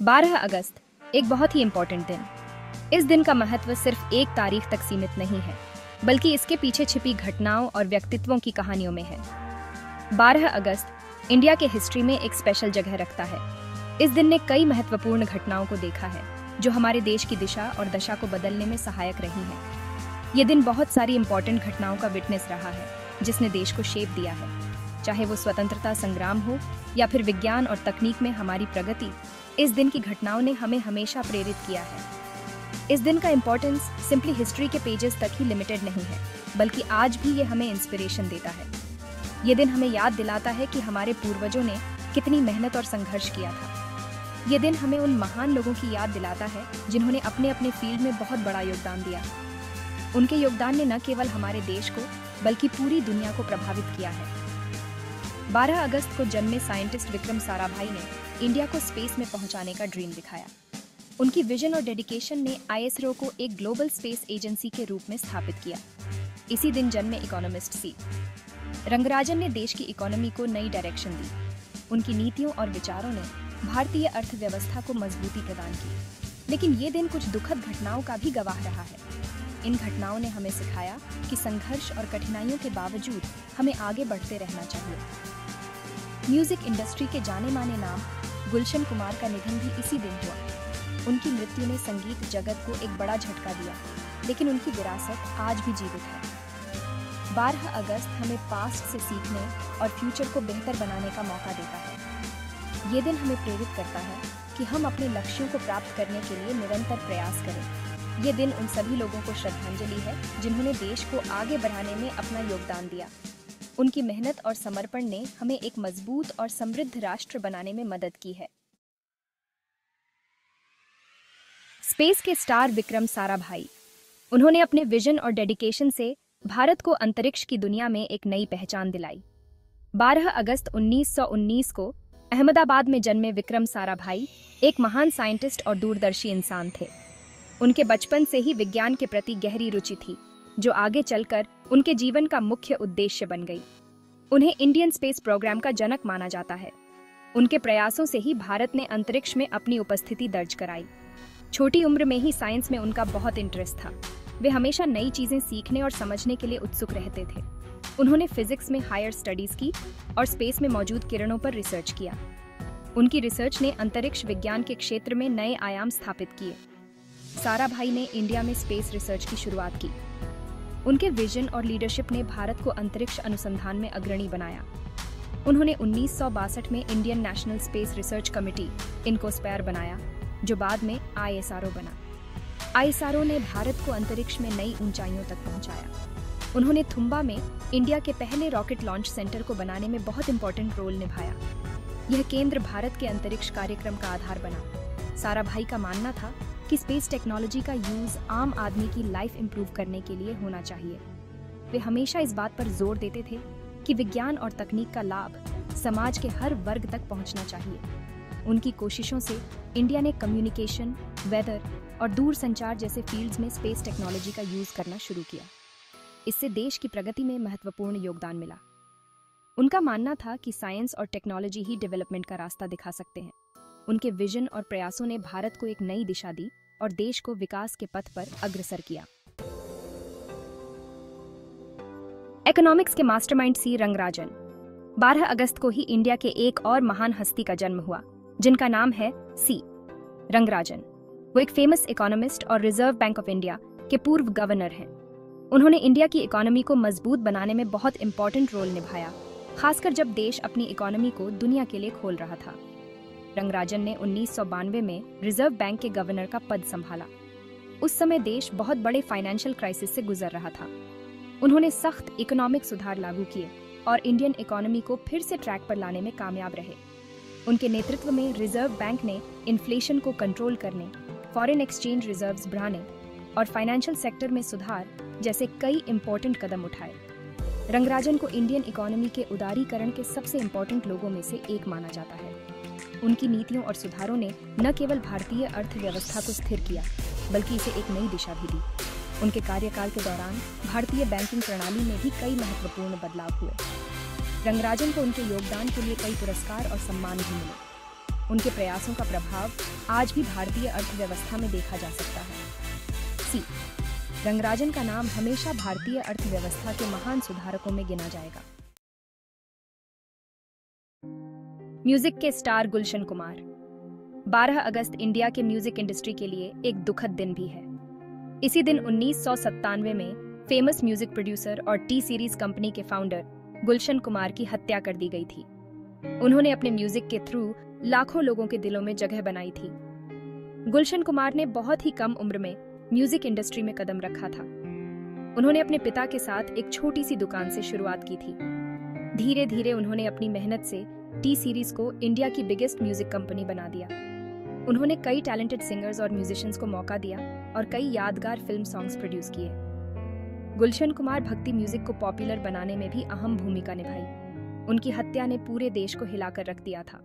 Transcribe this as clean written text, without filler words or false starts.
12 अगस्त एक बहुत ही इम्पोर्टेंट दिन। इस दिन का महत्व सिर्फ एक तारीख तक सीमित नहीं है, बल्कि इसके पीछे छिपी घटनाओं और व्यक्तित्वों की कहानियों में है। 12 अगस्त इंडिया के हिस्ट्री में एक स्पेशल जगह रखता है। इस दिन ने कई महत्वपूर्ण घटनाओं को देखा है, जो हमारे देश की दिशा और दशा को बदलने में सहायक रही हैं। ये दिन बहुत सारी इम्पोर्टेंट घटनाओं का विटनेस रहा है, जिसने देश को शेप दिया है। चाहे वो स्वतंत्रता संग्राम हो या फिर विज्ञान और तकनीक में हमारी प्रगति, इस दिन की घटनाओं ने हमें हमेशा प्रेरित किया है। इस दिन का इम्पोर्टेंस सिंपली हिस्ट्री के पेजेस तक ही लिमिटेड नहीं है, बल्कि आज भी ये हमें इंस्पिरेशन देता है। ये दिन हमें याद दिलाता है कि हमारे पूर्वजों ने कितनी मेहनत और संघर्ष किया था। ये दिन हमें उन महान लोगों की याद दिलाता है जिन्होंने अपने अपने फील्ड में बहुत बड़ा योगदान दिया। उनके योगदान ने न केवल हमारे देश को बल्कि पूरी दुनिया को प्रभावित किया है। 12 अगस्त को जन्मे साइंटिस्ट विक्रम साराभाई ने इंडिया को स्पेस में पहुंचाने का ड्रीम दिखाया। उनकी विजन और डेडिकेशन ने आईएसआरओ को एक ग्लोबल स्पेस एजेंसी के रूप में स्थापित किया। इसी दिन जन्मे इकोनॉमिस्ट सी रंगराजन ने देश की इकोनॉमी को नई डायरेक्शन दी। उनकी नीतियों और विचारों ने भारतीय अर्थव्यवस्था को मजबूती प्रदान की। लेकिन ये दिन कुछ दुखद घटनाओं का भी गवाह रहा है। इन घटनाओं ने हमें सिखाया कि संघर्ष और कठिनाइयों के बावजूद हमें आगे बढ़ते रहना चाहिए। म्यूजिक इंडस्ट्री के जाने माने नाम गुलशन कुमार का निधन भी इसी दिन हुआ। उनकी मृत्यु ने संगीत जगत को एक बड़ा झटका दिया, लेकिन उनकी विरासत आज भी जीवित है। 12 अगस्त हमें पास्ट से सीखने और फ्यूचर को बेहतर बनाने का मौका देता है। ये दिन हमें प्रेरित करता है कि हम अपने लक्ष्यों को प्राप्त करने के लिए निरंतर प्रयास करें। ये दिन उन सभी लोगों को श्रद्धांजलि है जिन्होंने देश को आगे बढ़ाने में अपना योगदान दिया। उनकी मेहनत और समर्पण ने हमें एक मजबूत और समृद्ध राष्ट्र बनाने में मदद की है। स्पेस के स्टार विक्रम साराभाई, उन्होंने अपने विजन और डेडिकेशन से भारत को अंतरिक्ष की दुनिया में एक नई पहचान दिलाई। 12 अगस्त 1919 को अहमदाबाद में जन्मे विक्रम साराभाई एक महान साइंटिस्ट और दूरदर्शी इंसान थे। उनके बचपन से ही विज्ञान के प्रति गहरी रुचि थी, जो आगे चलकर उनके जीवन का मुख्य उद्देश्य बन गई। उन्हें इंडियन स्पेस प्रोग्राम का जनक माना जाता है। उनके प्रयासों से ही भारत ने अंतरिक्ष में अपनी उपस्थिति दर्ज कराई। छोटी उम्र में ही साइंस में उनका बहुत इंटरेस्ट था। वे हमेशा नई चीजें सीखने और समझने के लिए उत्सुक रहते थे। उन्होंने फिजिक्स में हायर स्टडीज की और स्पेस में मौजूद किरणों पर रिसर्च किया। उनकी रिसर्च ने अंतरिक्ष विज्ञान के क्षेत्र में नए आयाम स्थापित किए। साराभाई ने इंडिया में स्पेस रिसर्च की शुरुआत की। उनके विजन और लीडरशिप ने भारत को अंतरिक्ष अनुसंधान में अग्रणी बनाया। उन्होंने 1962 में Indian National Space Research Committee INCOSPAR बनाया, जो बाद में आईएसआरओ बना। आईएसआरओ ने भारत को अंतरिक्ष में नई ऊंचाइयों तक पहुंचाया। उन्होंने थुम्बा में इंडिया के पहले रॉकेट लॉन्च सेंटर को बनाने में बहुत इंपॉर्टेंट रोल निभाया। यह केंद्र भारत के अंतरिक्ष कार्यक्रम का आधार बना। साराभाई का मानना था कि स्पेस टेक्नोलॉजी का यूज आम आदमी की लाइफ इंप्रूव करने के लिए होना चाहिए। वे हमेशा इस बात पर जोर देते थे कि विज्ञान और तकनीक का लाभ समाज के हर वर्ग तक पहुंचना चाहिए। उनकी कोशिशों से इंडिया ने कम्युनिकेशन, वेदर और दूर संचार जैसे फील्ड्स में स्पेस टेक्नोलॉजी का यूज करना शुरू किया। इससे देश की प्रगति में महत्वपूर्ण योगदान मिला। उनका मानना था कि साइंस और टेक्नोलॉजी ही डेवलपमेंट का रास्ता दिखा सकते हैं। उनके विजन और प्रयासों ने भारत को एक नई दिशा दी और देश को विकास के पथ पर अग्रसर किया। इकोनॉमिक्स के मास्टरमाइंड सी रंगराजन। 12 अगस्त को ही इंडिया के एक और महान हस्ती का जन्म हुआ, जिनका नाम है सी रंगराजन। वो एक फेमस इकोनॉमिस्ट और रिजर्व बैंक ऑफ इंडिया के पूर्व गवर्नर हैं। उन्होंने इंडिया की इकोनॉमी को मजबूत बनाने में बहुत इंपॉर्टेंट रोल निभाया, खासकर जब देश अपनी इकोनॉमी को दुनिया के लिए खोल रहा था। रंगराजन ने 1992 में रिजर्व बैंक के गवर्नर का पद संभाला। उस समय देश बहुत बड़े फाइनेंशियल क्राइसिस से गुजर रहा था। उन्होंने सख्त इकोनॉमिक सुधार लागू किए और इंडियन इकोनॉमी को फिर से ट्रैक पर लाने में कामयाब रहे। उनके नेतृत्व में रिजर्व बैंक ने इन्फ्लेशन को कंट्रोल करने, फॉरेन एक्सचेंज रिजर्व्स बढ़ाने और फाइनेंशियल सेक्टर में सुधार जैसे कई इंपॉर्टेंट कदम उठाए। रंगराजन को इंडियन इकोनॉमी के उदारीकरण के सबसे इंपॉर्टेंट लोगों में से एक माना जाता है। उनकी नीतियों और सुधारों ने न केवल भारतीय अर्थव्यवस्था को स्थिर किया, बल्कि इसे एक नई दिशा भी दी। उनके कार्यकाल के दौरान भारतीय बैंकिंग प्रणाली में भी कई महत्वपूर्ण बदलाव हुए। रंगराजन को उनके योगदान के लिए कई पुरस्कार और सम्मान भी मिले। उनके प्रयासों का प्रभाव आज भी भारतीय अर्थव्यवस्था में देखा जा सकता है। सी, रंगराजन का नाम हमेशा भारतीय अर्थव्यवस्था के महान सुधारकों में गिना जाएगा। म्यूजिक के स्टार गुलशन कुमार। 12 अगस्त इंडिया के म्यूजिक इंडस्ट्री के लिए एक दुखद दिन भी है। इसी दिन 1997 में फेमस म्यूजिक प्रोड्यूसर और टी सीरीज कंपनी के फाउंडर गुलशन कुमार की हत्या कर दी गई थी। उन्होंने अपने म्यूजिक के थ्रू लाखों लोगों के दिलों में जगह बनाई थी। गुलशन कुमार ने बहुत ही कम उम्र में म्यूजिक इंडस्ट्री में कदम रखा था। उन्होंने अपने पिता के साथ एक छोटी सी दुकान से शुरुआत की थी। धीरे धीरे उन्होंने अपनी मेहनत से टी सीरीज को इंडिया की बिगेस्ट म्यूजिक कंपनी बना दिया। उन्होंने कई टैलेंटेड सिंगर्स और म्यूजिशियंस को मौका दिया और कई यादगार फिल्म सॉन्ग्स प्रोड्यूस किए। गुलशन कुमार भक्ति म्यूजिक को पॉपुलर बनाने में भी अहम भूमिका निभाई। उनकी हत्या ने पूरे देश को हिलाकर रख दिया था।